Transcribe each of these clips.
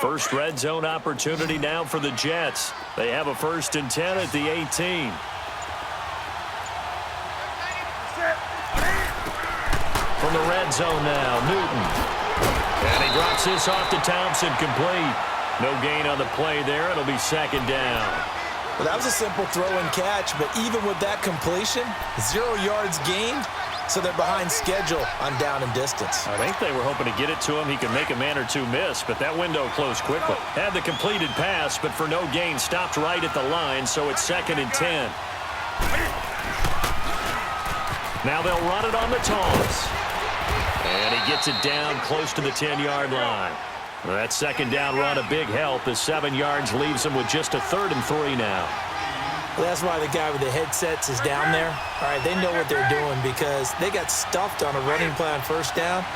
First red zone opportunity now for the Jets. They have a 1st and 10 at the 18. From the red zone now, Newton. And he drops this off to Thompson, complete. No gain on the play there. It'll be 2nd down. Well, that was a simple throw and catch, but even with that completion, 0 yards gained, so they're behind schedule on down and distance. I think they were hoping to get it to him. He could make a man or two miss, but that window closed quickly. Had the completed pass, but for no gain, stopped right at the line, so it's 2nd and 10. Now they'll run it on the toss. And he gets it down close to the 10-yard line. Well, that 2nd down run a big help as 7 yards leaves him with just a 3rd and 3 now. Well, that's why the guy with the headsets is down there. All right, they know what they're doing because they got stuffed on a running play on 1st down.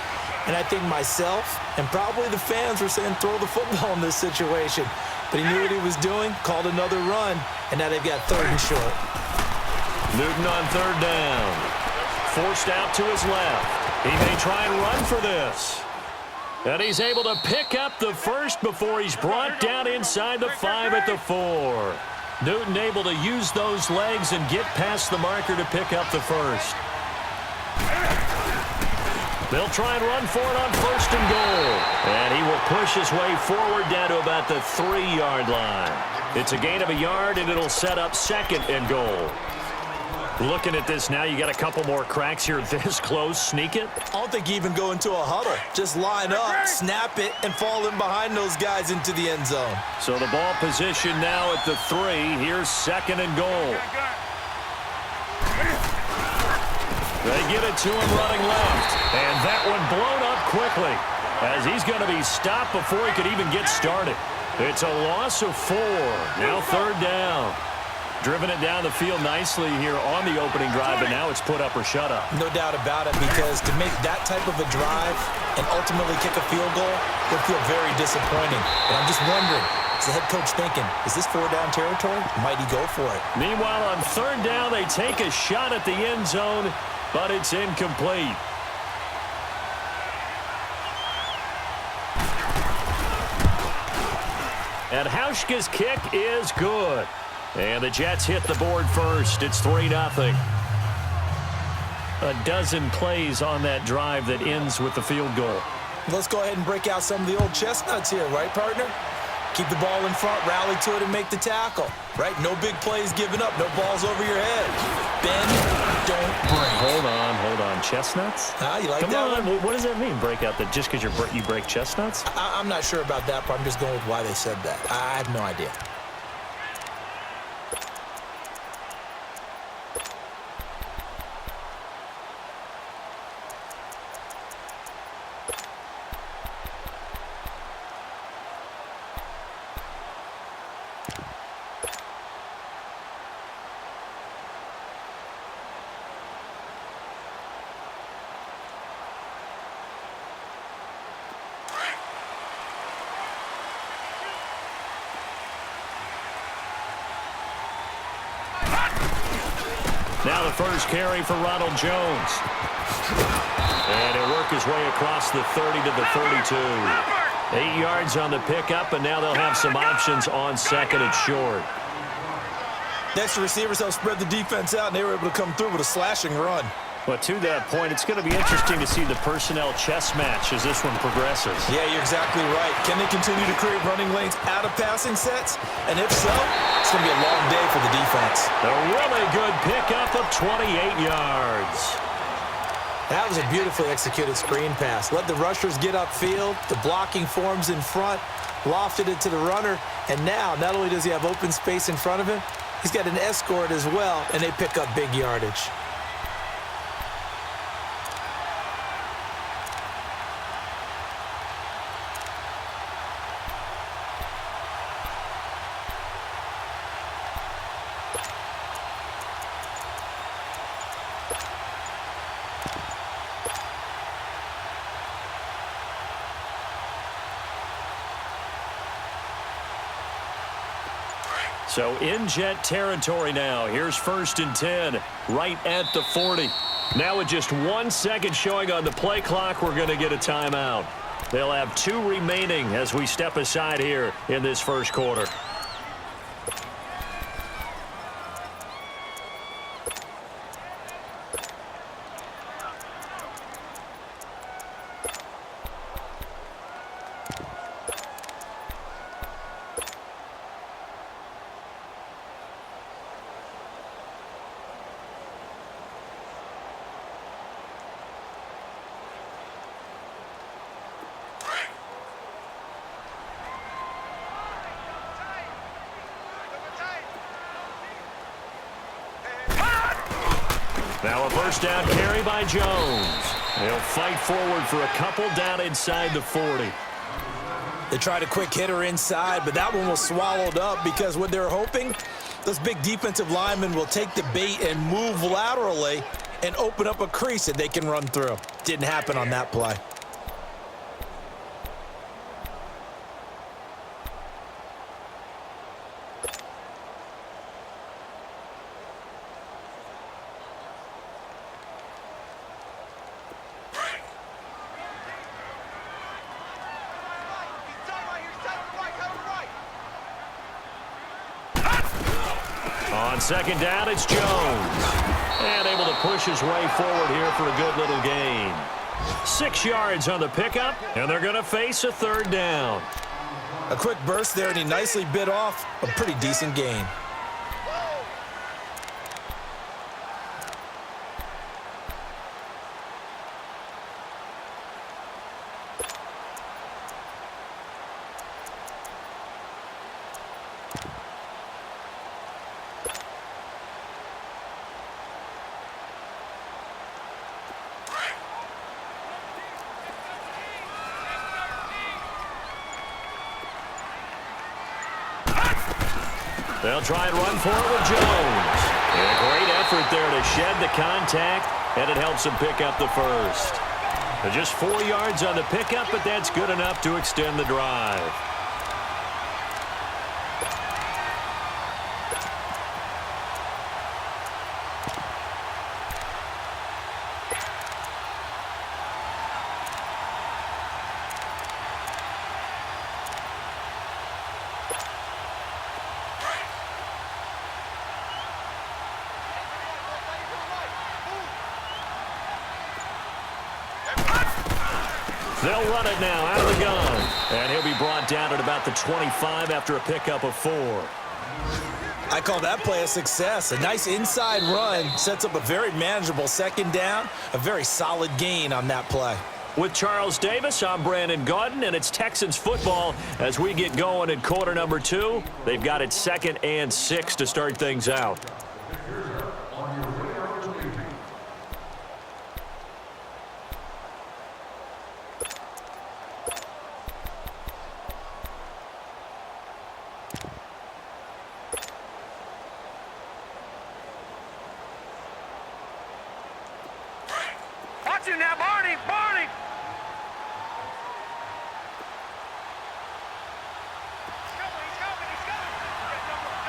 And I think myself and probably the fans were saying throw the football in this situation. But he knew what he was doing, called another run, and now they've got 3rd and short. Newton on 3rd down. Forced out to his left. He may try and run for this. And he's able to pick up the 1st before he's brought down inside the 5 at the 4. Newton able to use those legs and get past the marker to pick up the 1st. They'll try and run for it on 1st and goal. And he will push his way forward down to about the 3-yard line. It's a gain of a yard, and it'll set up 2nd and goal. Looking at this now, you got a couple more cracks here this close. Sneak it? I don't think you even go into a huddle. Just line up, snap it, and fall in behind those guys into the end zone. So the ball position now at the 3. Here's 2nd and goal. They get it to him running left. And that one blown up quickly as he's going to be stopped before he could even get started. It's a loss of 4. Now 3rd down. Driven it down the field nicely here on the opening drive, but now it's put up or shut up. No doubt about it, because to make that type of a drive and ultimately kick a field goal would feel very disappointing. And I'm just wondering, is the head coach thinking, is this 4-down territory? Might he go for it? Meanwhile, on 3rd down, they take a shot at the end zone, but it's incomplete. And Hauschka's kick is good. And the Jets hit the board first. It's 3-0. A dozen plays on that drive that ends with the field goal. Let's go ahead and break out some of the old chestnuts here, right, partner? Keep the ball in front, rally to it, and make the tackle, right? No big plays given up, no balls over your head. Bend, don't break. Hold on. Chestnuts? You like Come that on, one? what does that mean, break out? That just because you break chestnuts? I'm not sure about that, but I'm just going with why they said that. I have no idea. Now the first carry for Ronald Jones. And he'll work his way across the 30 to the 32. 8 yards on the pickup, and now they'll have some options on 2nd and short. Next, the receivers helped spread the defense out, and they were able to come through with a slashing run. Well, to that point, it's going to be interesting to see the personnel chess match as this one progresses. Yeah, you're exactly right. Can they continue to create running lanes out of passing sets? And if so, it's going to be a long day for the defense. A really good pickup of 28 yards. That was a beautifully executed screen pass. Let the rushers get upfield. The blocking forms in front. Lofted it to the runner. And now, not only does he have open space in front of him, he's got an escort as well, and they pick up big yardage. So in Jet territory now. Here's 1st and 10, right at the 40. Now with just 1 second showing on the play clock, we're going to get a timeout. They'll have 2 remaining as we step aside here in this first quarter. Now a first down carry by Jones. They'll fight forward for a couple down inside the 40. They tried a quick hitter inside, but that one was swallowed up because what they're hoping, those big defensive linemen will take the bait and move laterally and open up a crease that they can run through. Didn't happen on that play. On second down, it's Jones. And able to push his way forward here for a good little gain. 6 yards on the pickup, and they're going to face a third down. A quick burst there, and he nicely bit off a pretty decent gain. They'll try and run for it with Jones. And a great effort there to shed the contact, and it helps him pick up the first. Just 4 yards on the pickup, but that's good enough to extend the drive. They'll run it now out of the gun. And he'll be brought down at about the 25 after a pickup of 4. I call that play a success. A nice inside run sets up a very manageable second down. A very solid gain on that play. With Charles Davis, I'm Brandon Gaudin, and it's Texans football as we get going in quarter number 2. They've got it 2nd and 6 to start things out. Watch him now, Barney! Barney!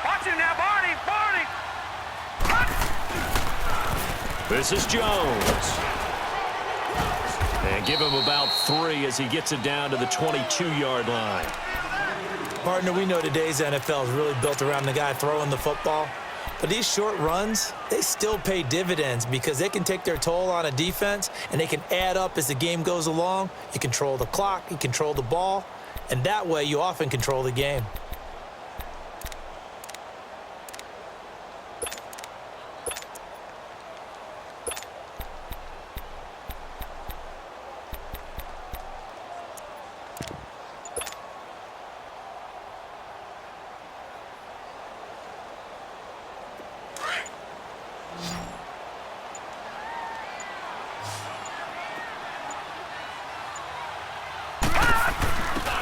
Watch him now, Barney! Barney! This is Jones. And give him about 3 as he gets it down to the 22-yard line. Partner, we know today's NFL is really built around the guy throwing the football. But these short runs, they still pay dividends because they can take their toll on a defense and they can add up as the game goes along. You control the clock, you control the ball, and that way you often control the game.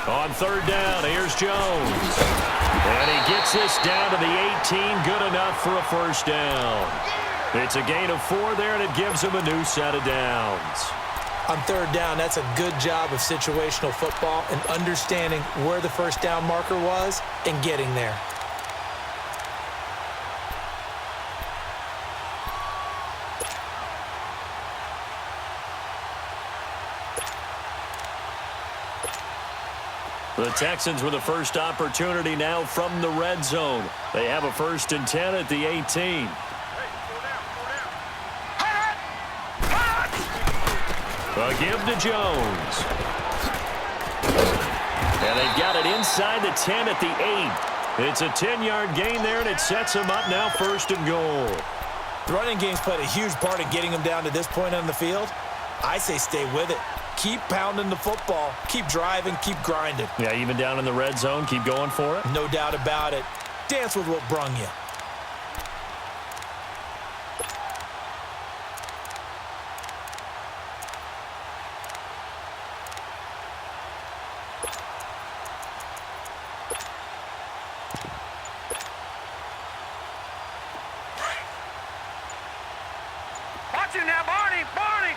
On third down, here's Jones. And he gets this down to the 18, good enough for a first down. It's a gain of 4 there, and it gives him a new set of downs. On third down, that's a good job of situational football and understanding where the first down marker was and getting there. The Texans with the first opportunity now from the red zone. They have a 1st and 10 at the 18. A give to Jones. And they've got it inside the 10 at the 8. It's a 10-yard gain there, and it sets them up now 1st and goal. The running game's played a huge part in getting them down to this point on the field. I say stay with it. Keep pounding the football. Keep driving. Keep grinding. Yeah, even down in the red zone, keep going for it. No doubt about it. Dance with what brung you. Watch him now, Barney! Barney!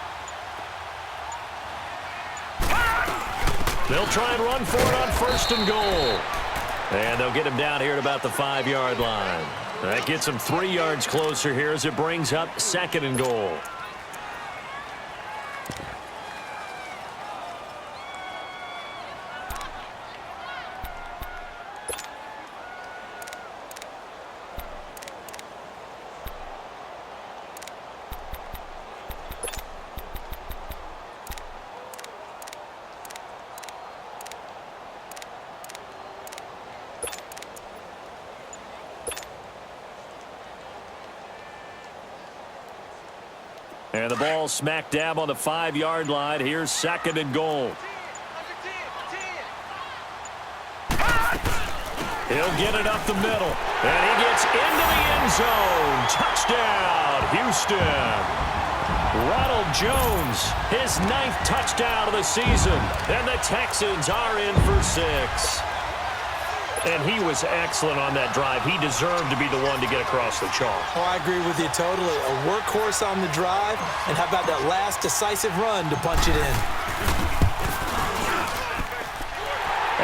They'll try and run for it on 1st and goal. And they'll get him down here at about the 5-yard line. That gets him 3 yards closer here as it brings up 2nd and goal. And the ball smack dab on the 5-yard line. Here's 2nd and goal. He'll get it up the middle. And he gets into the end zone. Touchdown, Houston. Ronald Jones, his 9th touchdown of the season. And the Texans are in for 6. And he was excellent on that drive. He deserved to be the one to get across the chalk. Oh, I agree with you totally. A workhorse on the drive, and how about that last decisive run to punch it in?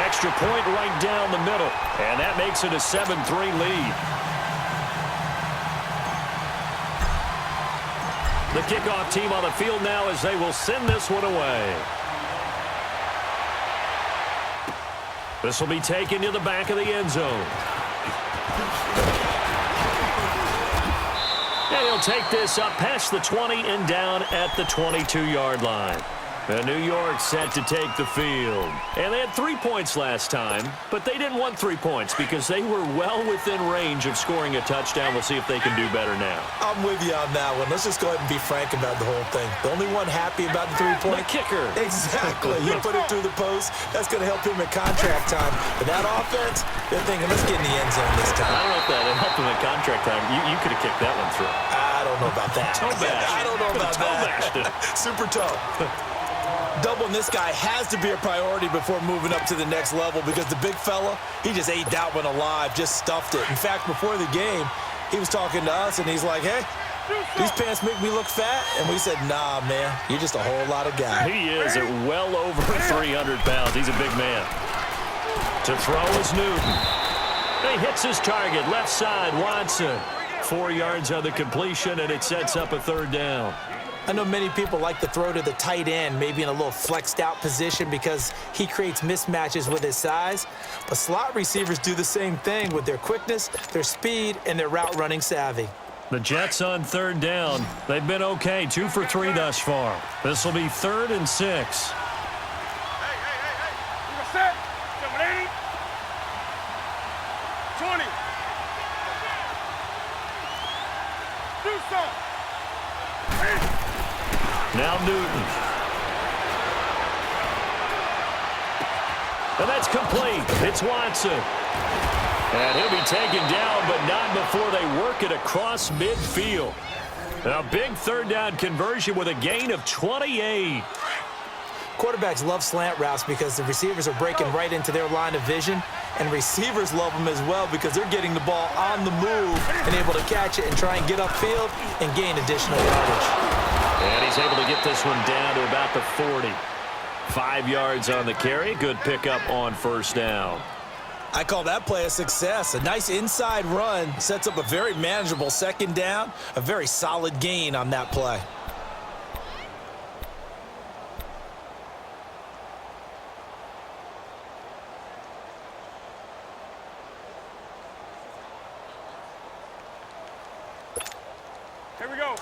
Extra point right down the middle, and that makes it a 7-3 lead. The kickoff team on the field now as they will send this one away. This will be taken to the back of the end zone. And he'll take this up past the 20 and down at the 22-yard line. And New York set to take the field. And they had 3 points last time, but they didn't want 3 points because they were well within range of scoring a touchdown. We'll see if they can do better now. I'm with you on that one. Let's just go ahead and be frank about the whole thing. The only one happy about the 3-point? The kicker. Exactly. You put it through the post. That's going to help him at contract time. But that offense, they're thinking, let's get in the end zone this time. I don't know if that helped him at contract time. You could have kicked that one through. I don't know about that. Toe bash. I don't know about that. Super toe. Doubling this guy has to be a priority before moving up to the next level because the big fella, he just ate that one alive, just stuffed it. In fact, before the game, he was talking to us, and he's like, hey, these pants make me look fat. And we said, nah, man, you're just a whole lot of guy. He is at well over 300 pounds. He's a big man. To throw is Newton. He hits his target, left side, Watson. 4 yards on the completion, and it sets up a 3rd down. I know many people like to throw to the tight end, maybe in a little flexed out position because he creates mismatches with his size. But slot receivers do the same thing with their quickness, their speed, and their route running savvy. The Jets on 3rd down. They've been okay, 2 for 3 thus far. This will be 3rd and 6. Hey! You got set? 780? 20. Do something. Now Newton. And that's complete. It's Watson. And he'll be taken down, but not before they work it across midfield. A big 3rd down conversion with a gain of 28. Quarterbacks love slant routes because the receivers are breaking right into their line of vision, and receivers love them as well because they're getting the ball on the move and able to catch it and try and get upfield and gain additional yardage. And he's able to get this one down to about the 40. 5 yards on the carry. Good pickup on 1st down. I call that play a success. A nice inside run sets up a very manageable 2nd down. A very solid gain on that play. Here we go.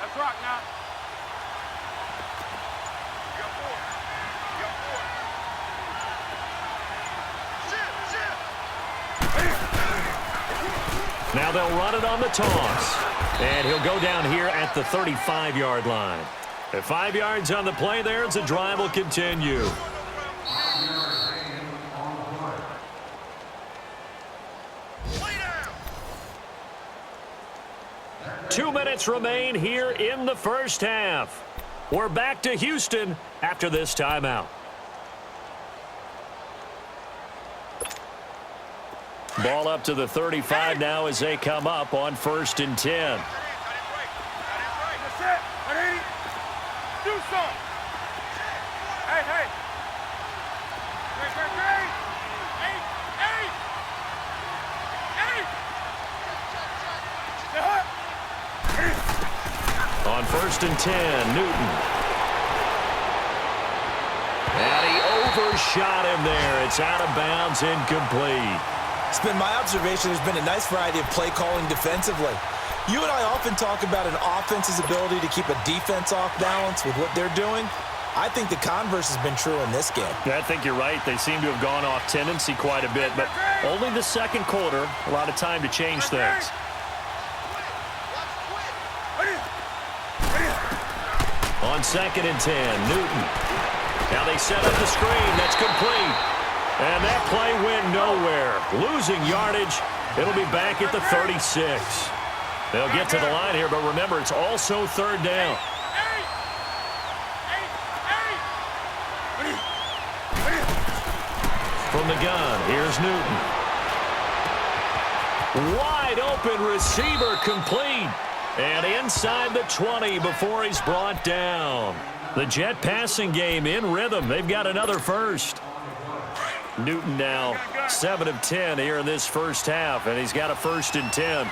Let's rock now. You got four. You got four. Now they'll run it on the toss. And he'll go down here at the 35-yard line. At 5 yards on the play there, the drive will continue. Lay down. 2 minutes remain here in the first half. We're back to Houston after this timeout. Ball up to the 35 now as they come up on 1st and 10. That's it. 180. Do something. Hey, hey. Great, great, great. Eight, eight. Eight. On 1st and 10, Newton. And he overshot him there. It's out of bounds, incomplete. It's been my observation there's been a nice variety of play calling defensively. You and I often talk about an offense's ability to keep a defense off balance with what they're doing. I think the converse has been true in this game. Yeah, I think you're right. They seem to have gone off tendency quite a bit, but only the second quarter, a lot of time to change things. On 2nd and 10, Newton. Now they set up the screen. That's complete. And that play went nowhere. Losing yardage. It'll be back at the 36. They'll get to the line here, but remember, it's also 3rd down. From the gun, here's Newton. Wide open receiver complete. And inside the 20 before he's brought down. The Jet passing game in rhythm. They've got another first. Newton now 7 of 10 here in this first half, and he's got a 1st and 10.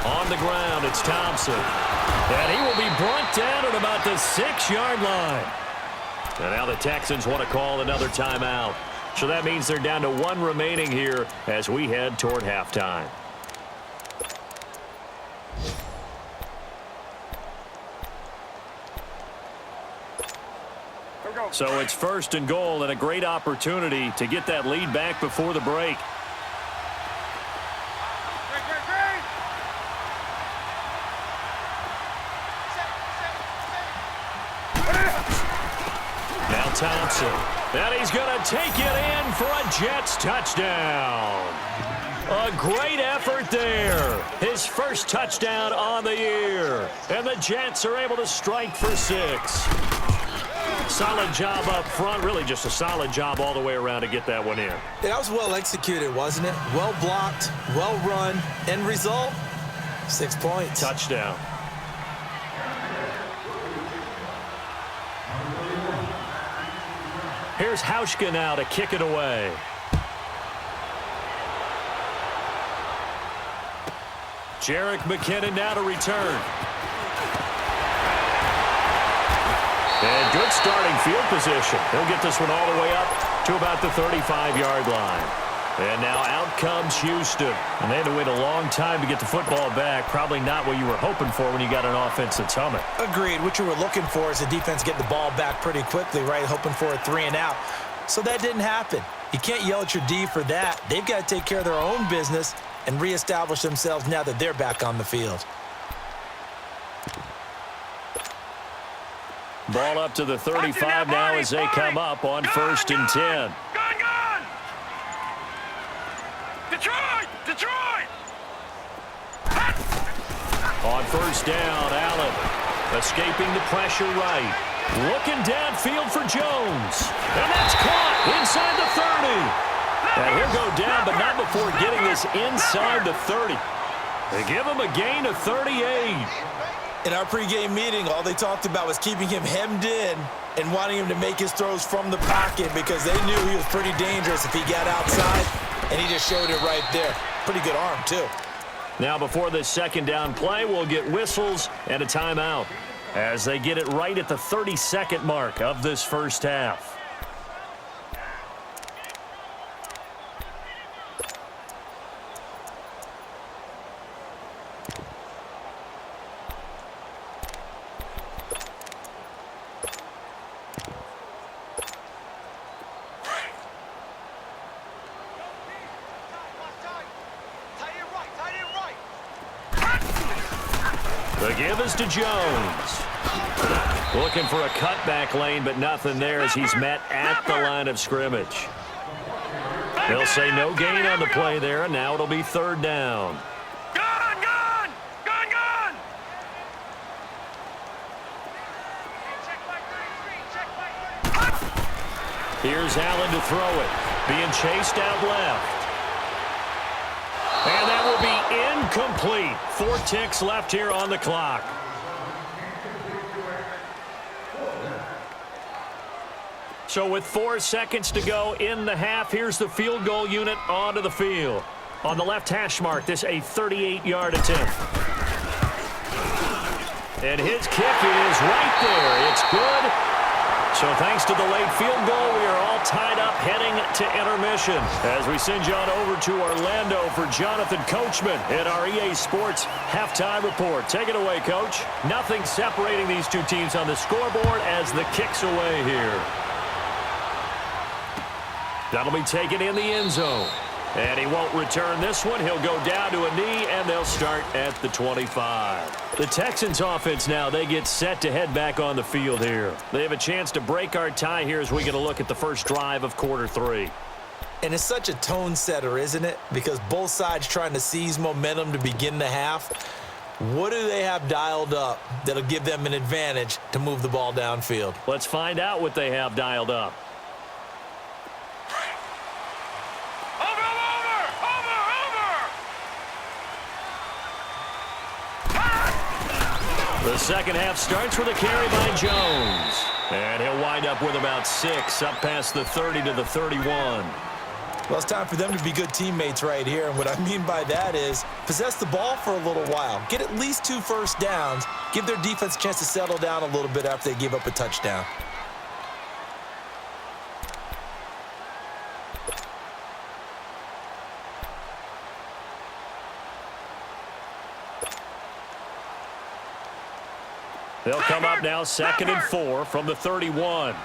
On the ground, it's Thompson. And he will be brought down at about the 6-yard line. And now the Texans want to call another timeout. So that means they're down to 1 remaining here as we head toward halftime. So it's 1st and goal and a great opportunity to get that lead back before the break. Now Thompson. And he's going to take it in for a Jets touchdown. A great effort there. His first touchdown on the year. And the Jets are able to strike for 6. Solid job up front. Really just a solid job all the way around to get that one in. Yeah, that was well executed, wasn't it? Well blocked, well run. End result, 6 points. Touchdown. Here's Hauschka now to kick it away. Jerick McKinnon now to return. And good starting field position. He'll get this one all the way up to about the 35-yard line. And now out comes Houston. And they had to wait a long time to get the football back. Probably not what you were hoping for when you got an offense that's humming. Agreed. What you were looking for is the defense getting the ball back pretty quickly, right? Hoping for a 3 and out. So that didn't happen. You can't yell at your D for that. They've got to take care of their own business and reestablish themselves now that they're back on the field. Ball up to the 35 now as they come up on 1st and 10. Gun! Detroit! On 1st down, Allen escaping the pressure right. Looking downfield for Jones. And that's caught inside the 30. And he'll go down, but not before getting this inside the 30. They give him a gain of 38. In our pregame meeting, all they talked about was keeping him hemmed in and wanting him to make his throws from the pocket because they knew he was pretty dangerous if he got outside, and he just showed it right there. Pretty good arm, too. Now, before this 2nd down play, we'll get whistles and a timeout. as they get it right at the 30-second mark of this first half. The give is to Jones. Looking for a cutback lane, but nothing there as he's met at the line of scrimmage. They'll say no gain on the play there, and now it'll be third down. Gun, gun! Gun, gun! Here's Allen to throw it. Being chased out left. And that will be incomplete. 4 ticks left here on the clock. So with 4 seconds to go in the half, here's the field goal unit onto the field. On the left hash mark, this a 38-yard attempt. And his kick is right there. It's good. So thanks to the late field goal, we are all tied up heading to intermission as we send you on over to Orlando for Jonathan Coachman in our EA Sports halftime report. Take it away, Coach. Nothing separating these two teams on the scoreboard as the kick's away here. That'll be taken in the end zone. And he won't return this one. He'll go down to a knee, and they'll start at the 25. The Texans offense now, they get set to head back on the field here. They have a chance to break our tie here as we get a look at the first drive of quarter 3. And it's such a tone setter, isn't it? Because both sides trying to seize momentum to begin the half. What do they have dialed up that'll give them an advantage to move the ball downfield? Let's find out what they have dialed up. The second half starts with a carry by Jones. And he'll wind up with about 6 up past the 30 to the 31. Well, it's time for them to be good teammates right here. And what I mean by that is possess the ball for a little while. Get at least 2 first downs. Give their defense a chance to settle down a little bit after they give up a touchdown. They'll come up now 2nd and 4 from the 31.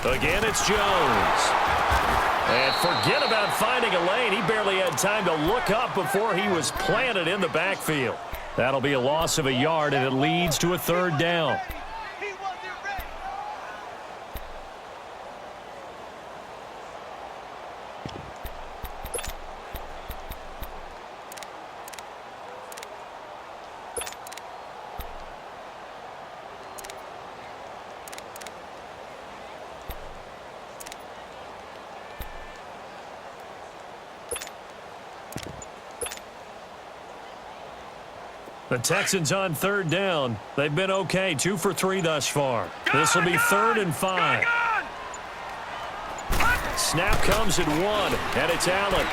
Again, it's Jones. And forget about finding a lane. He barely had time to look up before he was planted in the backfield. That'll be a loss of a yard, and it leads to a third down. The Texans on third down. They've been okay, 2 for 3 thus far. This will be 3rd and 5. Snap comes at 1, and it's Allen.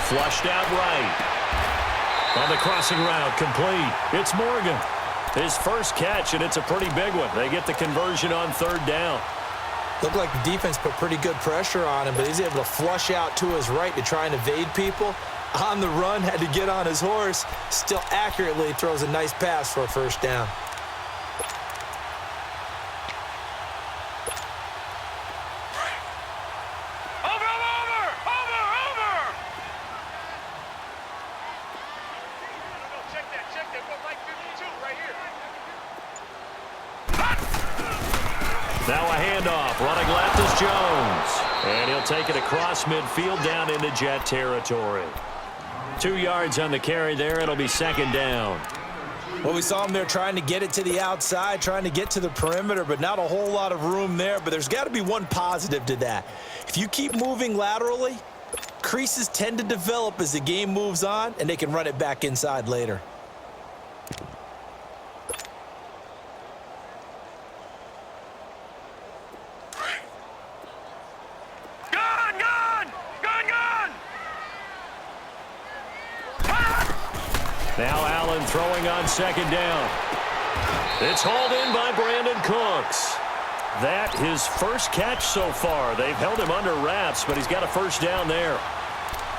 Flushed out right. On the crossing route, complete. It's Morgan. His first catch, and it's a pretty big one. They get the conversion on third down. Looked like the defense put pretty good pressure on him, but he's able to flush out to his right to try and evade people. On the run, had to get on his horse. Still accurately throws a nice pass for a first down. Check that. What, like 52 right here. Now a handoff. Running left is Jones. And he'll take it across midfield down into Jet territory. 2 yards on the carry there. It'll be 2nd down. Well, we saw him there trying to get it to the outside, trying to get to the perimeter, but not a whole lot of room there. But there's got to be one positive to that. If you keep moving laterally, creases tend to develop as the game moves on, and they can run it back inside later. Now Allen throwing on second down. It's hauled in by Brandon Cooks. That his first catch so far. They've held him under wraps, but he's got a first down there.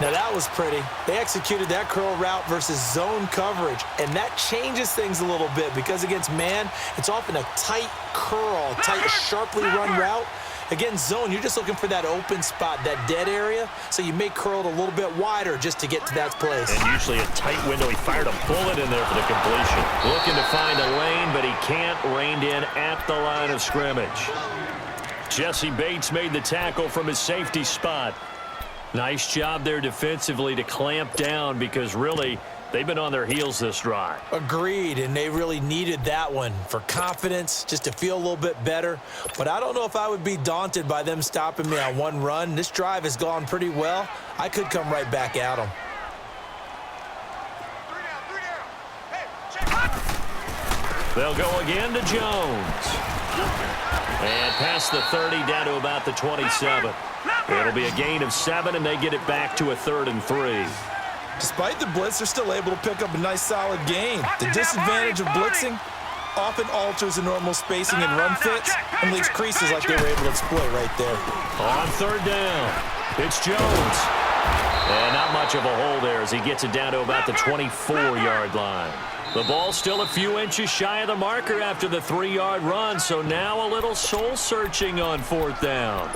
Now that was pretty. They executed that curl route versus zone coverage, and that changes things a little bit because against man, it's often a tight curl, tight, sharply run route. Against zone, you're just looking for that open spot, that dead area, so you may curl it a little bit wider just to get to that place. And usually a tight window. He fired a bullet in there for the completion. Looking to find a lane, but he can't. Reined in at the line of scrimmage. Jesse Bates made the tackle from his safety spot. Nice job there defensively to clamp down because really they've been on their heels this drive. Agreed, and they really needed that one for confidence, just to feel a little bit better. But I don't know if I would be daunted by them stopping me on one run. This drive has gone pretty well. I could come right back at them. They'll go again to Jones. And past the 30 down to about the 27. It'll be a gain of 7, and they get it back to a 3rd and 3. Despite the blitz, they're still able to pick up a nice, solid gain. The disadvantage of blitzing often alters the normal spacing and run fits and leaves creases like they were able to exploit right there. On 3rd down, it's Jones. And not much of a hole there as he gets it down to about the 24-yard line. The ball still a few inches shy of the marker after the 3-yard run, so now a little soul-searching on 4th down.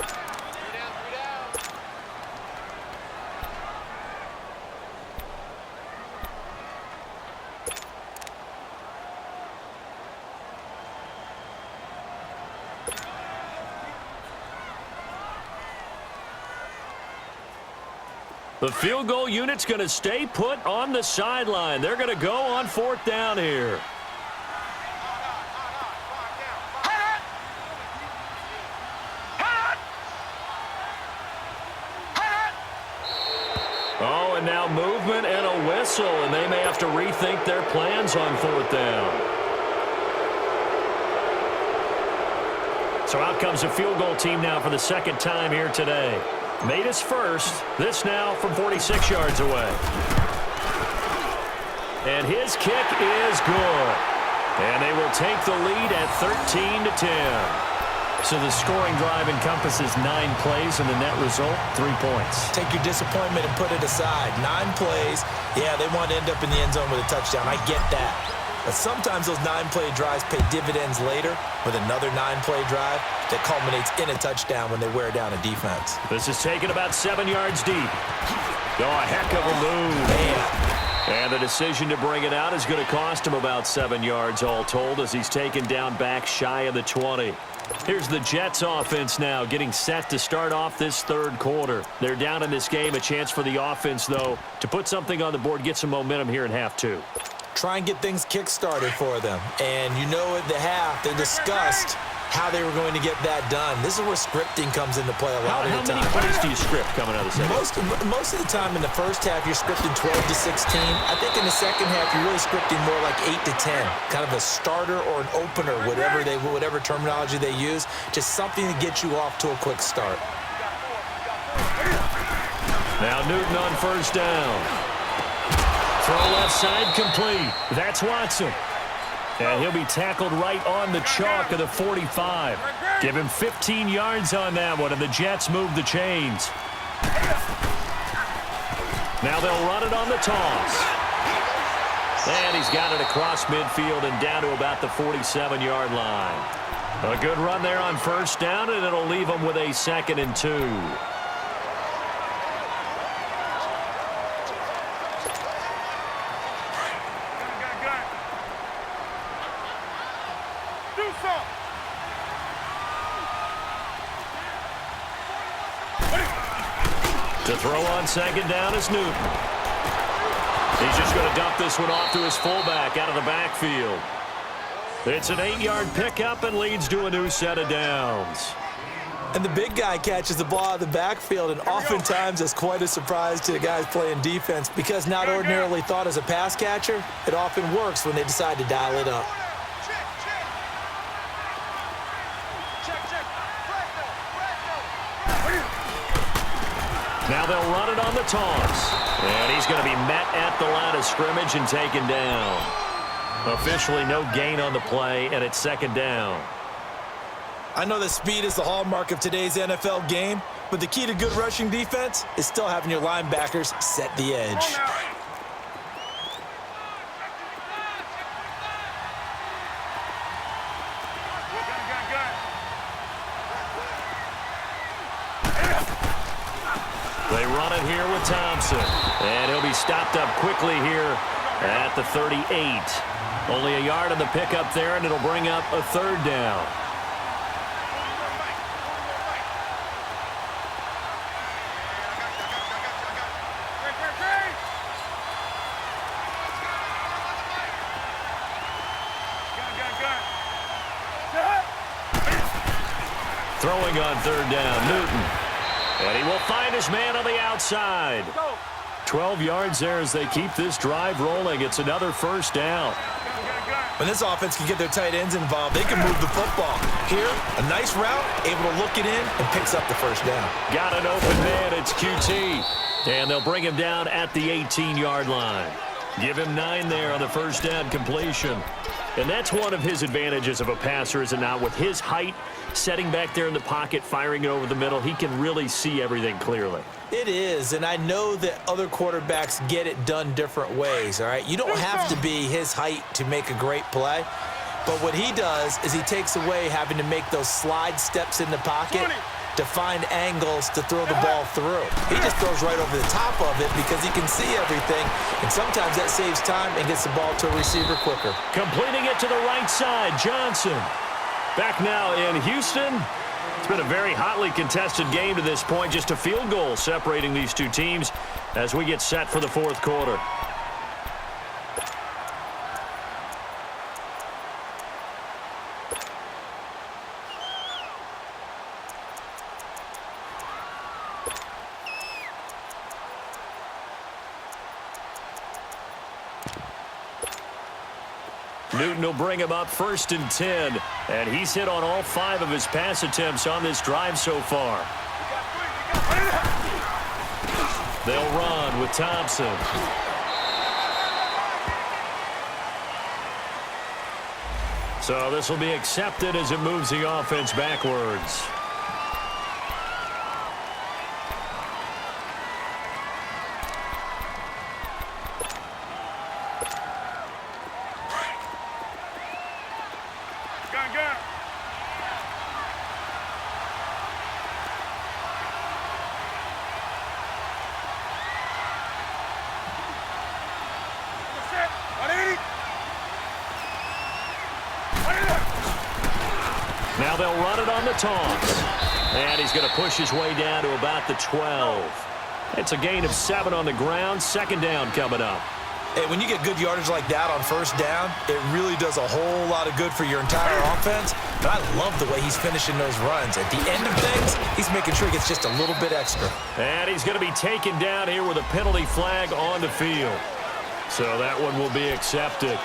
The field goal unit's going to stay put on the sideline. They're going to go on 4th down here. Oh, and now movement and a whistle, and they may have to rethink their plans on 4th down. So out comes a field goal team now for the 2nd time here today. Made his first. This now from 46 yards away. And his kick is good. And they will take the lead at 13-10. So the scoring drive encompasses 9 plays, and the net result, 3 points. Take your disappointment and put it aside. 9 plays. Yeah, they want to end up in the end zone with a touchdown. I get that. But sometimes those 9-play drives pay dividends later with another 9-play drive that culminates in a touchdown when they wear down a defense. This is taken about 7 yards deep. Oh, a heck of a move. Man. And the decision to bring it out is going to cost him about 7 yards all told as he's taken down back shy of the 20. Here's the Jets offense now getting set to start off this 3rd quarter. They're down in this game. A chance for the offense, though, to put something on the board, get some momentum here in half 2. Try and get things kick-started for them. And you know at the half, they discussed how they were going to get that done. This is where scripting comes into play a lot of the time. How many plays do you script coming out of the second? Most of the time in the first half, you're scripting 12 to 16. I think in the second half, you're really scripting more like 8 to 10. Kind of a starter or an opener, whatever terminology they use. Just something to get you off to a quick start. Now Newton on 1st down. Throw left side complete. That's Watson. And he'll be tackled right on the chalk of the 45. Give him 15 yards on that one, and the Jets move the chains. Now they'll run it on the toss. And he's got it across midfield and down to about the 47-yard line. A good run there on 1st down, and it'll leave him with a 2nd and 2. To throw on 2nd down is Newton. He's just going to dump this one off to his fullback out of the backfield. It's an 8-yard pickup and leads to a new set of downs. And the big guy catches the ball out of the backfield, and oftentimes that's quite a surprise to the guys playing defense because not ordinarily thought as a pass catcher, it often works when they decide to dial it up. Now they'll run it on the toss. And he's going to be met at the line of scrimmage and taken down. Officially no gain on the play, and it's second down. I know that speed is the hallmark of today's NFL game, but the key to good rushing defense is still having your linebackers set the edge. They run it here with Thompson. And he'll be stopped up quickly here at the 38. Only a yard on the pickup there, and it'll bring up a third down. Throwing on third down, Newton. And he will find his man on the outside. 12 yards there as they keep this drive rolling. It's another first down. When this offense can get their tight ends involved, they can move the football. Here, a nice route, able to look it in, and picks up the first down. Got an open man, it's QT. And they'll bring him down at the 18-yard line. Give him 9 there on the first down completion. And that's one of his advantages of a passer, is it not? With his height, setting back there in the pocket, firing it over the middle, he can really see everything clearly. It is, and I know that other quarterbacks get it done different ways, all right? You don't have to be his height to make a great play, but what he does is he takes away having to make those slide steps in the pocket to find angles to throw the ball through. He just throws right over the top of it because he can see everything, and sometimes that saves time and gets the ball to a receiver quicker. Completing it to the right side, Johnson. Back now in Houston. It's been a very hotly contested game to this point. Just a field goal separating these two teams as we get set for the fourth quarter. Newton will bring him up first and 10, and he's hit on all 5 of his pass attempts on this drive so far. They'll run with Thompson. So this will be accepted as it moves the offense backwards. Now they'll run it on the toss. And he's going to push his way down to about the 12. It's a gain of 7 on the ground. Second down coming up. Hey, when you get good yardage like that on first down, it really does a whole lot of good for your entire offense. But I love the way he's finishing those runs. At the end of things, he's making sure he gets just a little bit extra. And he's going to be taken down here with a penalty flag on the field. So that one will be accepted.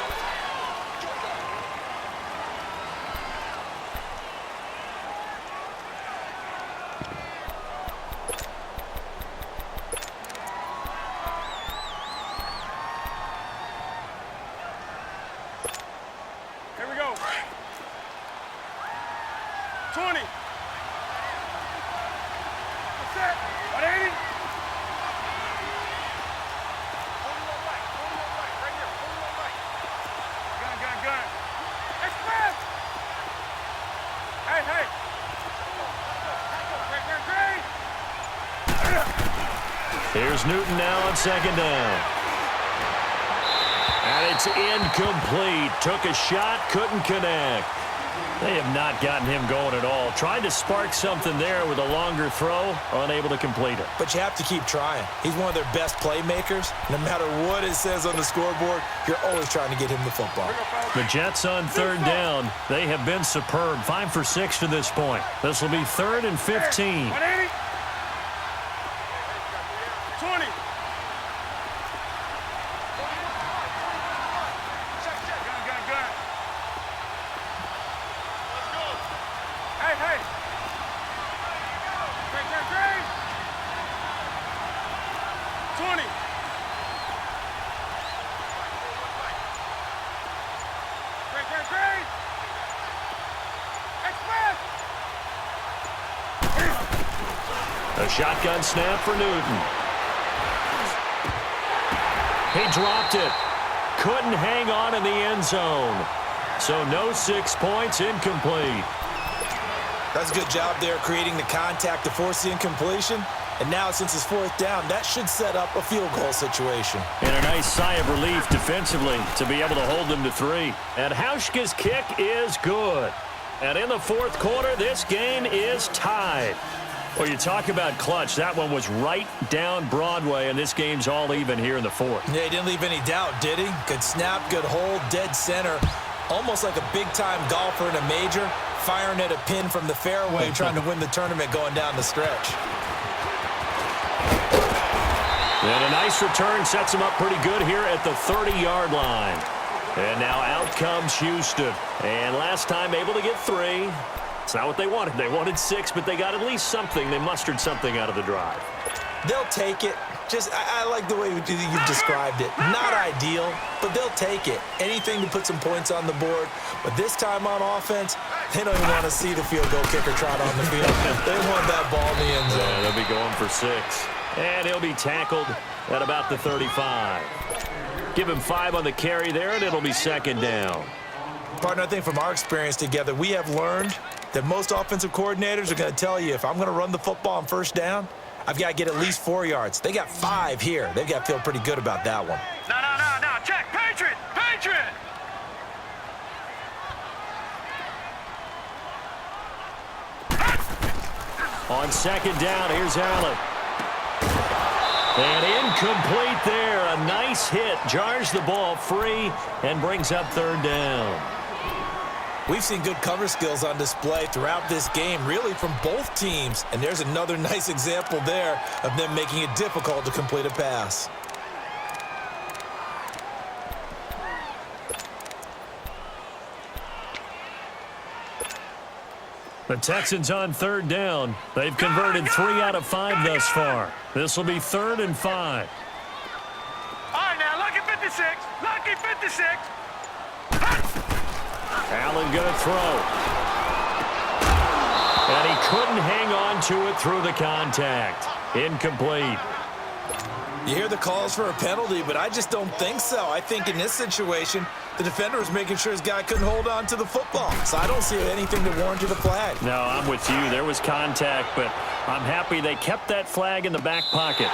Here we go. 20. That's it. 180. Gun. Express. Hey. Here's Newton now on second down. And it's incomplete. Took a shot, couldn't connect. They have not gotten him going at all. Tried to spark something there with a longer throw, unable to complete it. But you have to keep trying. He's one of their best playmakers. No matter what it says on the scoreboard, you're always trying to get him the football. The Jets on third down. They have been superb. 5 for 6 to this point. This will be 3rd and 15. 180. 20. Gun. Hey. Great. 20. Great. Express. A shotgun snap for Newton. He dropped it. Couldn't hang on in the end zone. So no 6 points, incomplete. That's a good job there creating the contact to force the incompletion. And now, since it's fourth down, that should set up a field goal situation. And a nice sigh of relief defensively to be able to hold them to 3. And Hauschka's kick is good. And in the fourth quarter, this game is tied. Well, you talk about clutch. That one was right down Broadway, and this game's all even here in the fourth. Yeah, he didn't leave any doubt, did he? Good snap, good hold, dead center. Almost like a big-time golfer in a major, firing at a pin from the fairway, trying to win the tournament going down the stretch. And a nice return sets him up pretty good here at the 30-yard line. And now out comes Houston. And last time able to get 3. It's not what they wanted. They wanted 6, but they got at least something. They mustered something out of the drive. They'll take it. I like the way you've described it. Not ideal, but they'll take it. Anything to put some points on the board. But this time on offense, they don't even want to see the field goal kicker trot on the field. They want that ball in the end zone. Yeah, they'll be going for 6. And he'll be tackled at about the 35. Give him 5 on the carry there, and it'll be second down. Partner, I think from our experience together, we have learned that most offensive coordinators are going to tell you, if I'm going to run the football on first down, I've got to get at least 4 yards. They got 5 here. They've got to feel pretty good about that one. No. Check. Patriot. On second down, here's Allen. And incomplete there. A nice hit. Jars the ball free and brings up third down. We've seen good cover skills on display throughout this game, really from both teams. And there's another nice example there of them making it difficult to complete a pass. The Texans on third down. They've converted 3 out of 5 thus far. This will be 3rd and 5. All right, now, lucky 56. Lucky 56. Allen going to throw. And he couldn't hang on to it through the contact. Incomplete. You hear the calls for a penalty, but I just don't think so. I think in this situation, the defender was making sure his guy couldn't hold on to the football. So I don't see anything that warranted a flag. No, I'm with you. There was contact, but I'm happy they kept that flag in the back pocket.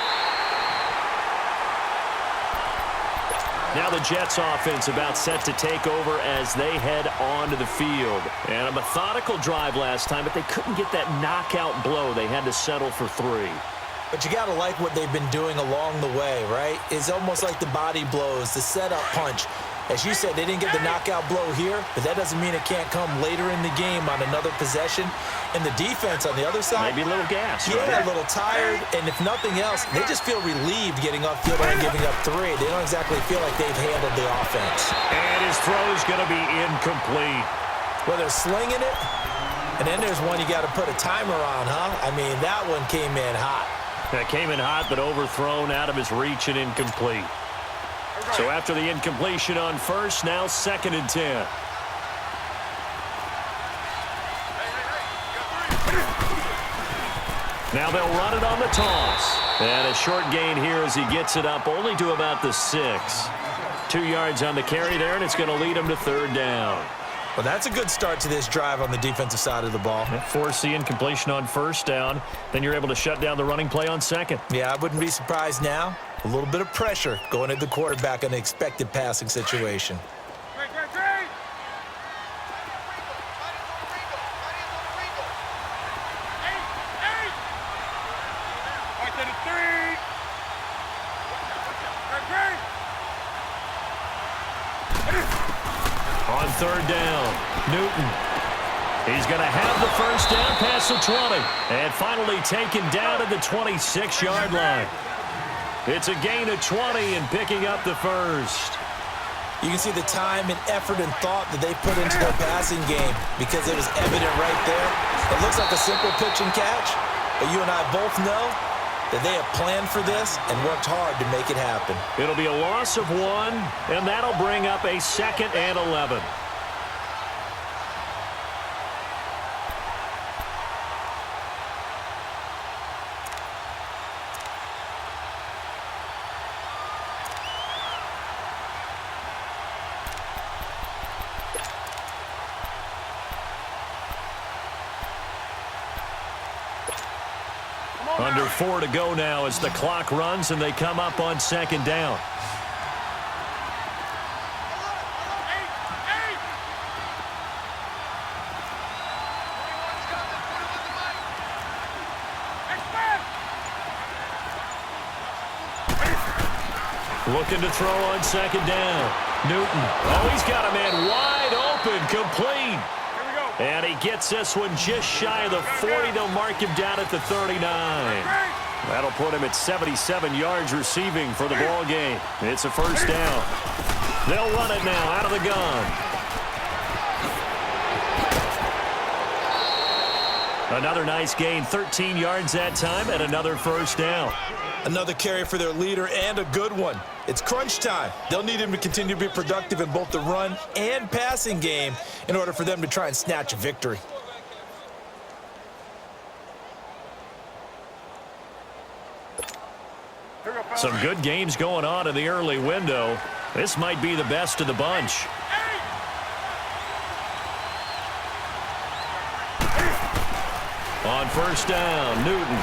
Now the Jets offense about set to take over as they head onto the field. And a methodical drive last time, but they couldn't get that knockout blow. They had to settle for 3. But you got to like what they've been doing along the way, right? It's almost like the body blows, the setup punch. As you said, they didn't get the knockout blow here, but that doesn't mean it can't come later in the game on another possession. And the defense on the other side, maybe a little gas. Yeah, right? a little tired. And if nothing else, they just feel relieved getting off field and giving up 3. They don't exactly feel like they've handled the offense. And his throw's going to be incomplete. Well, they're slinging it, and then there's one you got to put a timer on, huh? I mean, that one came in hot. That came in hot, but overthrown out of his reach and incomplete. So after the incompletion on first, now 2nd and 10. Now they'll run it on the toss. And a short gain here as he gets it up only to about the 6. 2 yards on the carry there, and it's going to lead him to 3rd down. Well, that's a good start to this drive on the defensive side of the ball. Force the incompletion on first down. Then you're able to shut down the running play on 2nd. Yeah, I wouldn't be surprised now. A little bit of pressure going at the quarterback in an expected passing situation. Great. Right to the 3. Great. On 3rd down, Newton. He's going to have the first down past the 20. And finally taken down at the 26-yard line. It's a gain of 20 and picking up the first. You can see the time and effort and thought that they put into their passing game because it was evident right there. It looks like a simple pitch and catch, but you and I both know that they have planned for this and worked hard to make it happen. It'll be a loss of 1, and that'll bring up a 2nd and 11. Under 4 to go now as the clock runs and they come up on 2nd down. Looking to throw on 2nd down. Newton. Oh, he's got a man wide open, complete. And he gets this one just shy of the 40. They'll mark him down at the 39. That'll put him at 77 yards receiving for the ball game. It's a 1st down. They'll run it now out of the gun. Another nice gain, 13 yards that time, and another 1st down. Another carry for their leader, and a good one. It's crunch time. They'll need him to continue to be productive in both the run and passing game in order for them to try and snatch a victory. Some good games going on in the early window. This might be the best of the bunch. On 1st down, Newton.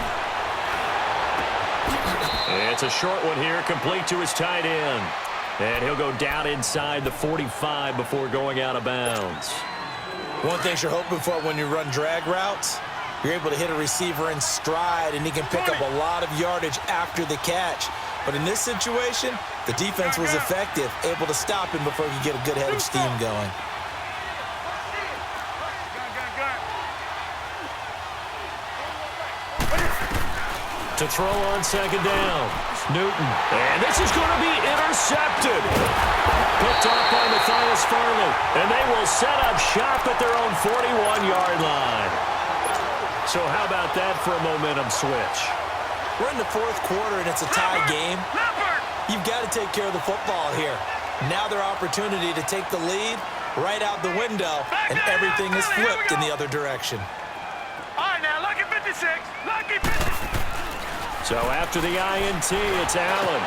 It's a short one here, complete to his tight end. And he'll go down inside the 45 before going out of bounds. One thing you're hoping for when you run drag routes, you're able to hit a receiver in stride, and he can pick up a lot of yardage after the catch. But in this situation, the defense was effective, able to stop him before he could get a good head of steam going. To throw on 2nd down, Newton. And this is going to be intercepted. Picked off by Matthias Farley. And they will set up shop at their own 41-yard line. So how about that for a momentum switch? We're in the 4th quarter, and it's a tie game. You've got to take care of the football here. Now their opportunity to take the lead right out the window, and everything is flipped in the other direction. All right, now, lucky 56. Lucky 56. So after the INT, it's Allen.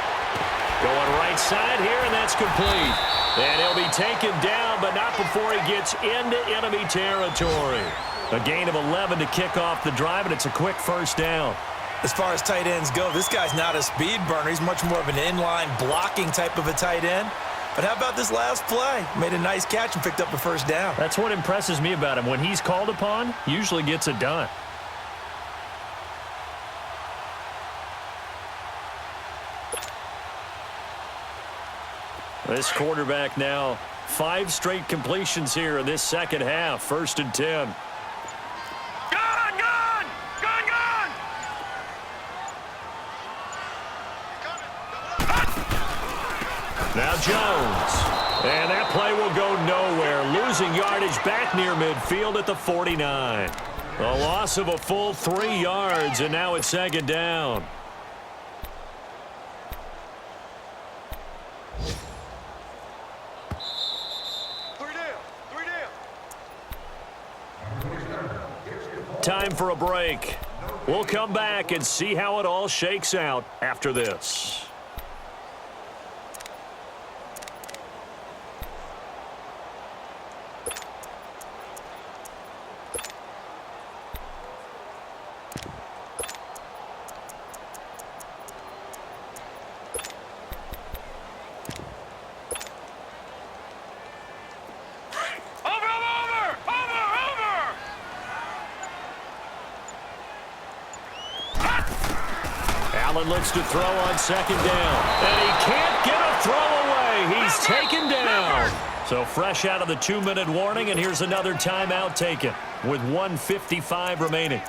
Going right side here, and that's complete. And he'll be taken down, but not before he gets into enemy territory. A gain of 11 to kick off the drive, and it's a quick 1st down. As far as tight ends go, this guy's not a speed burner. He's much more of an inline blocking type of a tight end. But how about this last play? Made a nice catch and picked up the 1st down. That's what impresses me about him. When he's called upon, usually gets it done. This quarterback now, 5 straight completions here in this 2nd half. 1st and 10. Gone, gone! Gone, gone! Now Jones. And that play will go nowhere. Losing yardage back near midfield at the 49. A loss of a full 3 yards, and now it's 2nd down. Time for a break. We'll come back and see how it all shakes out after this. Allen looks to throw on 2nd down. And he can't get a throw away. He's taken down. So fresh out of the 2-minute warning, and here's another timeout taken with 1:55 remaining.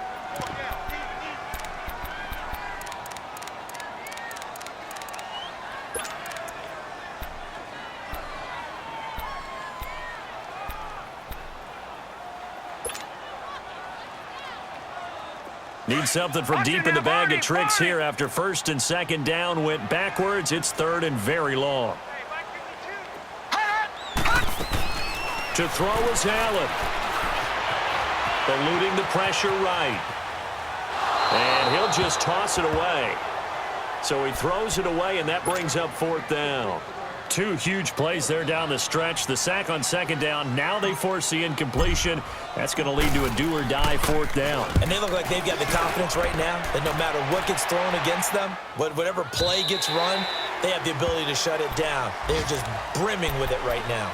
Need something from deep in the bag of tricks here after first and second down went backwards. It's third and very long. To throw is Allen. Eluding the pressure right. And he'll just toss it away. So he throws it away, and that brings up fourth down. Two huge plays there down the stretch. The sack on second down. Now they force the incompletion. That's going to lead to a do-or-die fourth down. And they look like they've got the confidence right now that no matter what gets thrown against them, whatever play gets run, they have the ability to shut it down. They're just brimming with it right now.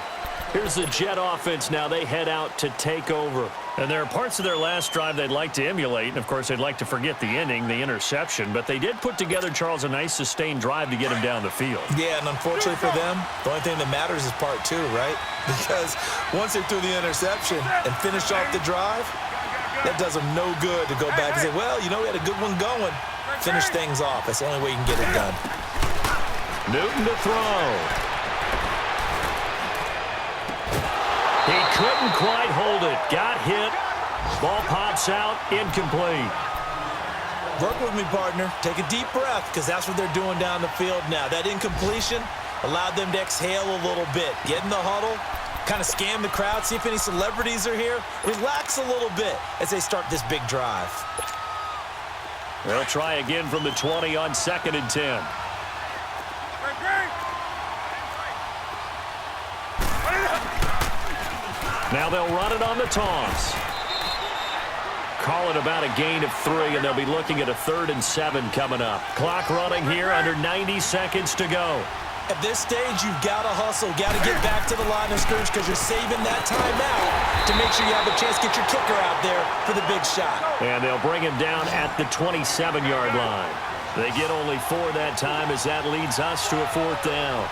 Here's the Jet offense now. They head out to take over. And there are parts of their last drive they'd like to emulate. And, of course, they'd like to forget the inning, the interception. But they did put together, Charles, a nice sustained drive to get him down the field. Yeah, and unfortunately for them, the only thing that matters is part two, right? Because once they threw the interception and finished off the drive, that does them no good to go back and say, well, you know, we had a good one going. Finish things off. That's the only way you can get it done. Newton to throw. He couldn't quite hold it. Got hit. Ball pops out. Incomplete. Work with me, partner. Take a deep breath, because that's what they're doing down the field now. That incompletion allowed them to exhale a little bit. Get in the huddle, kind of scan the crowd, see if any celebrities are here. Relax a little bit as they start this big drive. They'll try again from the 20 on 2nd and 10. Now they'll run it on the toss. Call it about a gain of 3, and they'll be looking at a 3rd and 7 coming up. Clock running here, under 90 seconds to go. At this stage, you've got to hustle, got to get back to the line of scrimmage because you're saving that time out to make sure you have a chance to get your kicker out there for the big shot. And they'll bring him down at the 27-yard line. They get only 4 that time as that leads us to a 4th down.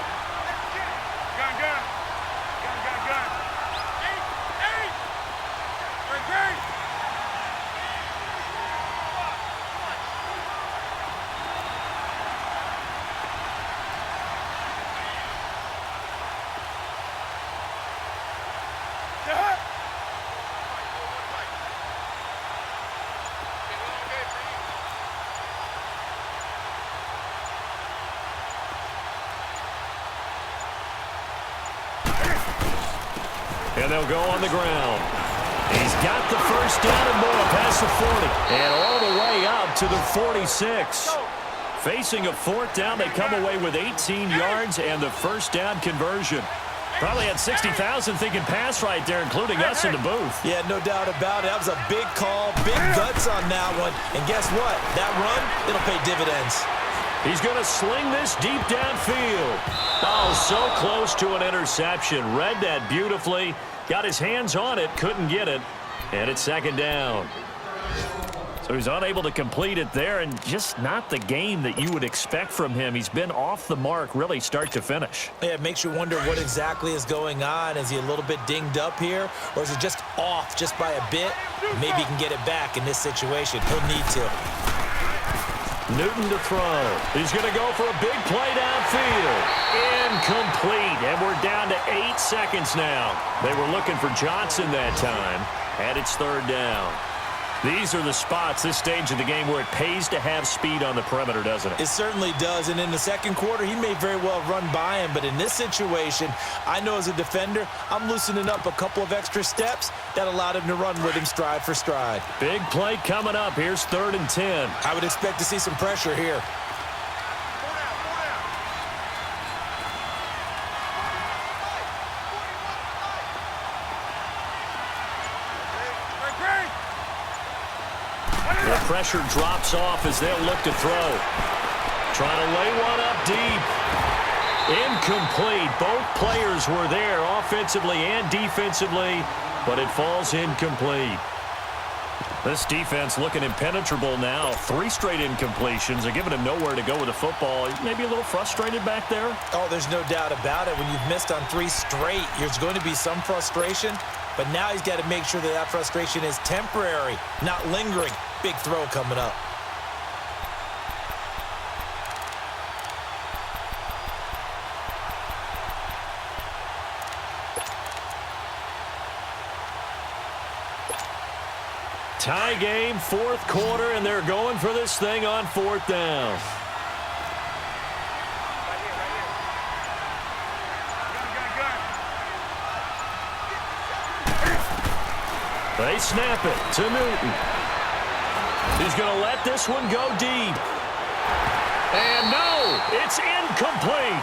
And they'll go on the ground. He's got the first down and more past the 40. And all the way up to the 46. Facing a 4th down, they come away with 18 yards and the first down conversion. Probably had 60,000 thinking pass right there, including us in the booth. Yeah, no doubt about it. That was a big call, big guts on that one. And guess what? That run, it'll pay dividends. He's going to sling this deep downfield. Oh, so close to an interception. Read that beautifully. Got his hands on it, couldn't get it. And it's 2nd down. So he's unable to complete it there, and just not the game that you would expect from him. He's been off the mark really start to finish. Yeah, it makes you wonder what exactly is going on. Is he a little bit dinged up here, or is it just off just by a bit? Maybe he can get it back in this situation. He'll need to. Newton to throw. He's going to go for a big play downfield. Incomplete. And we're down to 8 seconds now. They were looking for Johnson that time. And it's 3rd down. These are the spots, this stage of the game, where it pays to have speed on the perimeter, doesn't it? It certainly does. And in the second quarter, he may very well run by him. But in this situation, I know as a defender, I'm loosening up a couple of extra steps that allowed him to run with him stride for stride. Big play coming up. Here's 3rd and 10. I would expect to see some pressure here. The pressure drops off as they'll look to throw. Trying to lay one up deep. Incomplete. Both players were there offensively and defensively, but it falls incomplete. This defense looking impenetrable now. 3 straight incompletions. They're giving him nowhere to go with the football. Maybe a little frustrated back there. Oh, there's no doubt about it. When you've missed on 3 straight, there's going to be some frustration. But now he's got to make sure that that frustration is temporary, not lingering. Big throw coming up. Tie game, fourth quarter, and they're going for this thing on fourth down. They snap it to Newton. He's going to let this one go deep. And no, it's incomplete.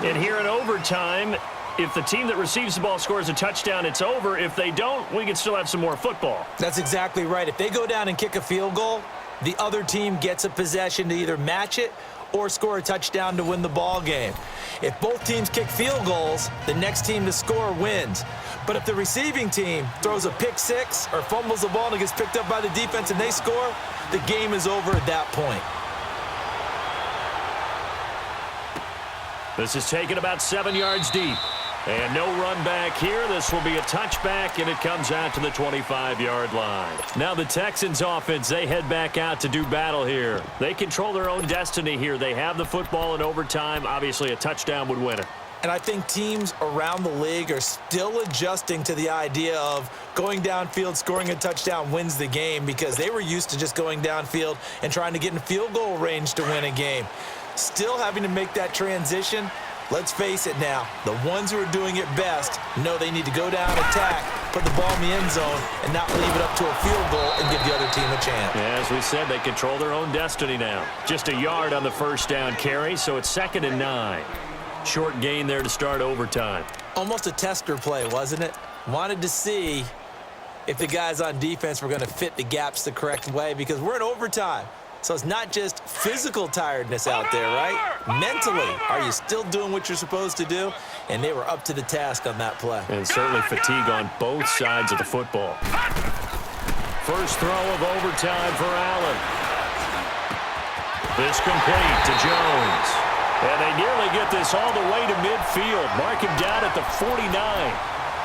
And here in overtime, if the team that receives the ball scores a touchdown, it's over. If they don't, we can still have some more football. That's exactly right. If they go down and kick a field goal, the other team gets a possession to either match it or score a touchdown to win the ball game. If both teams kick field goals, the next team to score wins. But if the receiving team throws a pick six or fumbles the ball and it gets picked up by the defense and they score, the game is over at that point. This is taken about 7 yards deep. And no run back here. This will be a touchback, and it comes out to the 25-yard line. Now the Texans offense, they head back out to do battle here. They control their own destiny here. They have the football in overtime. Obviously, a touchdown would win it. And I think teams around the league are still adjusting to the idea of going downfield, scoring a touchdown wins the game, because they were used to just going downfield and trying to get in field goal range to win a game. Still having to make that transition. Let's face it now, the ones who are doing it best know they need to go down, attack, put the ball in the end zone, and not leave it up to a field goal and give the other team a chance. Yeah, as we said, they control their own destiny now. Just a yard on the first down carry, so it's 2nd and 9. Short gain there to start overtime. Almost a tester play, wasn't it? Wanted to see if the guys on defense were going to fit the gaps the correct way, because we're in overtime. So it's not just physical tiredness out there, right? Mentally, are you still doing what you're supposed to do? And they were up to the task on that play. And certainly fatigue on both sides of the football. First throw of overtime for Allen. This complete to Jones. And they nearly get this all the way to midfield. Mark him down at the 49.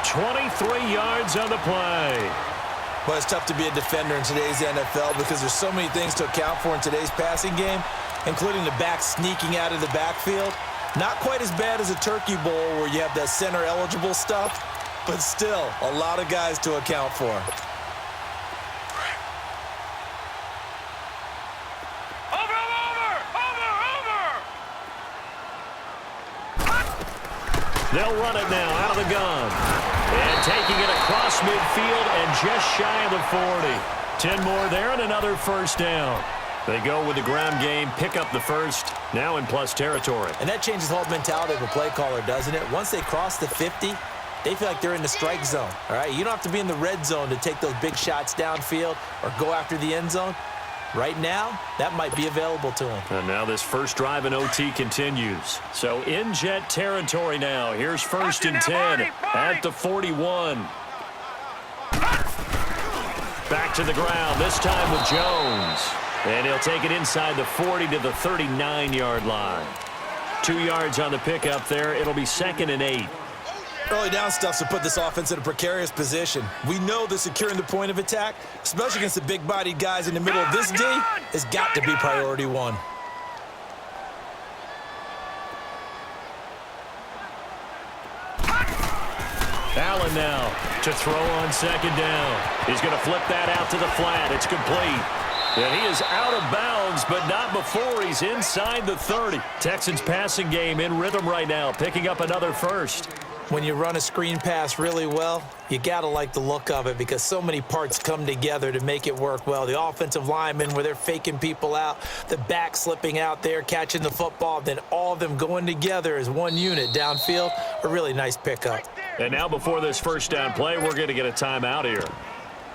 23 yards on the play. Well, it's tough to be a defender in today's NFL because there's so many things to account for in today's passing game, including the back sneaking out of the backfield. Not quite as bad as a turkey bowl where you have that center-eligible stuff, but still a lot of guys to account for. They'll run it now out of the gun. And taking it across midfield and just shy of the 40. 10 more there and another first down. They go with the ground game, pick up the first, now in plus territory. And that changes the whole mentality of a play caller, doesn't it? Once they cross the 50, they feel like they're in the strike zone. All right, you don't have to be in the red zone to take those big shots downfield or go after the end zone. Right now, that might be available to him. And now this first drive in OT continues. So in jet territory now. Here's 1st and 10 at the 41. Back to the ground, this time with Jones. And he'll take it inside the 40 to the 39-yard line. 2 yards on the pickup there. It'll be 2nd and 8. Early down stuff to put this offense in a precarious position. We know that securing the point of attack, especially against the big-bodied guys in the middle of this D, has got to be priority one. Allen now to throw on 2nd down. He's going to flip that out to the flat. It's complete. And he is out of bounds, but not before he's inside the 30. Texans passing game in rhythm right now, picking up another first. When you run a screen pass really well, you got to like the look of it because so many parts come together to make it work well. The offensive linemen where they're faking people out, the back slipping out there, catching the football, then all of them going together as one unit downfield. A really nice pickup. And now before this first down play, we're going to get a timeout here.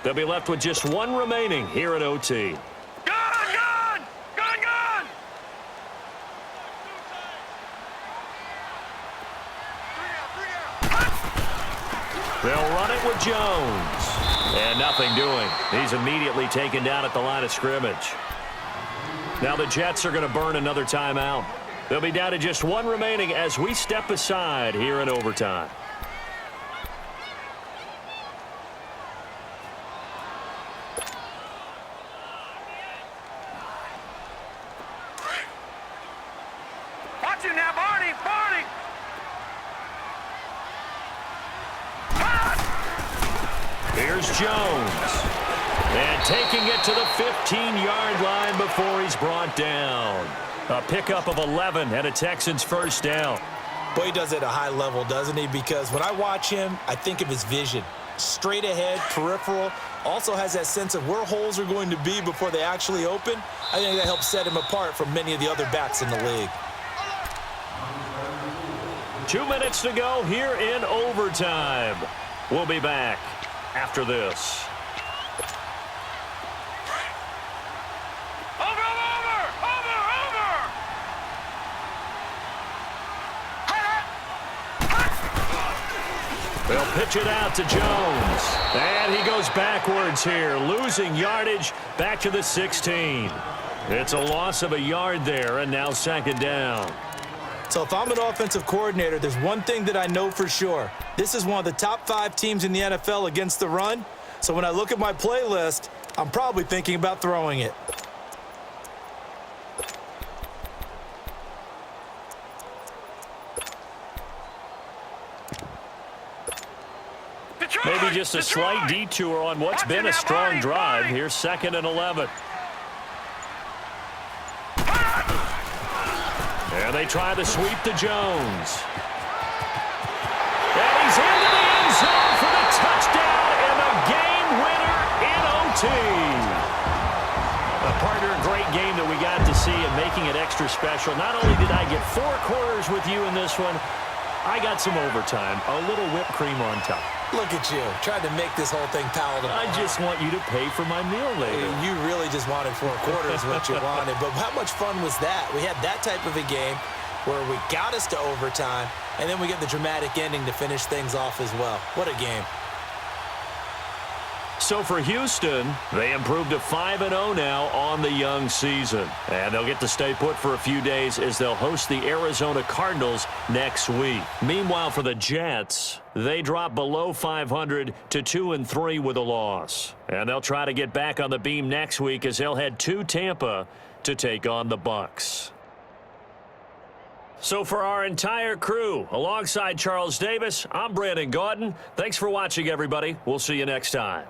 They'll be left with just one remaining here at OT. They'll run it with Jones. And nothing doing. He's immediately taken down at the line of scrimmage. Now the Jets are going to burn another timeout. They'll be down to just one remaining as we step aside here in overtime. Watch it now, Barney! Barney! Jones. And taking it to the 15-yard line before he's brought down. A pickup of 11 and a Texans first down. Boy, he does it at a high level, doesn't he? Because when I watch him, I think of his vision. Straight ahead, peripheral, also has that sense of where holes are going to be before they actually open. I think that helps set him apart from many of the other backs in the league. 2 minutes to go here in overtime. We'll be back after this. They'll pitch it out to Jones. And he goes backwards here, losing yardage back to the 16. It's a loss of a yard there, and now second down. So if I'm an offensive coordinator, there's one thing that I know for sure. This is one of the top 5 teams in the NFL against the run. So when I look at my playlist, I'm probably thinking about throwing it. Maybe just a slight detour on what's been a strong drive. Here's 2nd and 11. And they try to sweep to Jones. And he's into the end zone for the touchdown and the game winner in OT. A partner, a great game that we got to see and making it extra special. Not only did I get 4 quarters with you in this one, I got some overtime, a little whipped cream on top. Look at you, trying to make this whole thing palatable. I just want you to pay for my meal later. You really just wanted 4 quarters what you wanted. But how much fun was that? We had that type of a game where we got us to overtime, and then we get the dramatic ending to finish things off as well. What a game. So for Houston, they improved to 5-0 now on the young season. And they'll get to stay put for a few days as they'll host the Arizona Cardinals next week. Meanwhile, for the Jets, they drop below 500 to 2-3 with a loss. And they'll try to get back on the beam next week as they'll head to Tampa to take on the Bucs. So for our entire crew, alongside Charles Davis, I'm Brandon Gaudin. Thanks for watching, everybody. We'll see you next time.